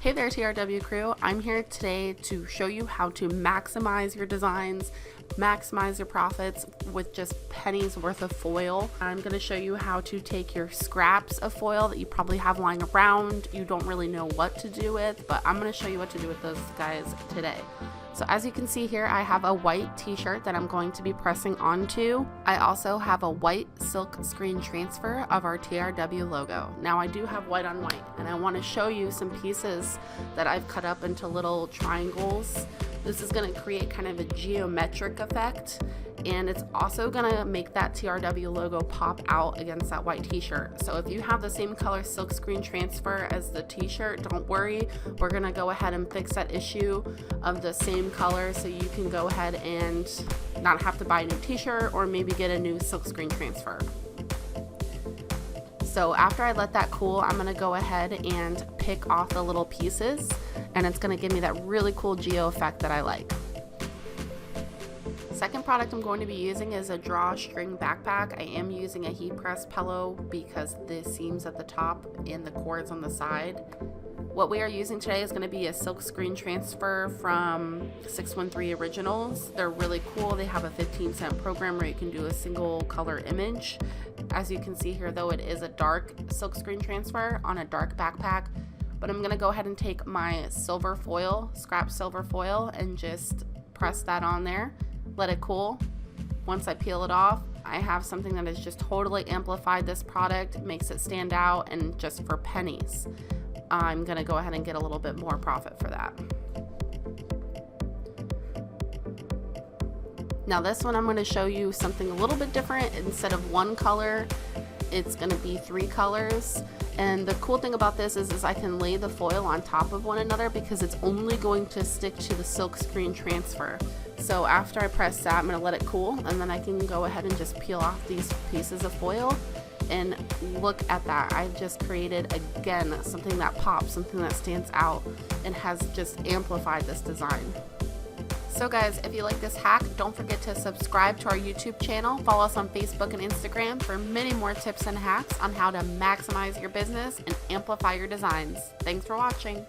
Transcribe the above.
Hey there, TRW crew. I'm here today to show you how to maximize your designs, maximize your profits with just pennies worth of foil. I'm going to show you how to take your scraps of foil that you probably have lying around, you don't really know what to do with, but I'm going to show you what to do with those guys today. So as you can see here, I have a white t-shirt that I'm going to be pressing onto. I also have a white silk screen transfer of our TRW logo. Now I do have white on white, and I want to show you some pieces that I've cut up into little triangles. This is going to create kind of a geometric effect, and it's also going to make that TRW logo pop out against that white t-shirt. So if you have the same color silk screen transfer as the t-shirt, don't worry, we're going to go ahead and fix that issue of the same color so you can go ahead and not have to buy a new t-shirt or maybe get a new silk screen transfer. So after I let that cool, I'm going to go ahead and pick off the little pieces, and it's going to give me that really cool geo effect that I like. Second product I'm going to be using is a drawstring backpack. I am using a heat press pillow because the seams at the top and the cords on the side. What we are using today is going to be a silk screen transfer from 613 Originals. They're really cool. They have a 15-cent program where you can do a single color image. As you can see here though, it is a dark silk screen transfer on a dark backpack. But I'm going to go ahead and take my silver foil, scrap silver foil, and just press that on there. Let it cool. Once I peel it off, I have something that has just totally amplified this product, makes it stand out, and just for pennies. I'm gonna go ahead and get a little bit more profit for that. Now this one I'm going to show you something a little bit different. Instead of one color, it's going to be 3 colors. And the cool thing about this is I can lay the foil on top of one another because it's only going to stick to the silk screen transfer. So after I press that, I'm going to let it cool, and then I can go ahead and just peel off these pieces of foil. And look at that, I've just created again something that pops, something that stands out and has just amplified this design. So guys, if you like this hack, don't forget to subscribe to our YouTube channel, follow us on Facebook and Instagram for many more tips and hacks on how to maximize your business and amplify your designs. Thanks for watching.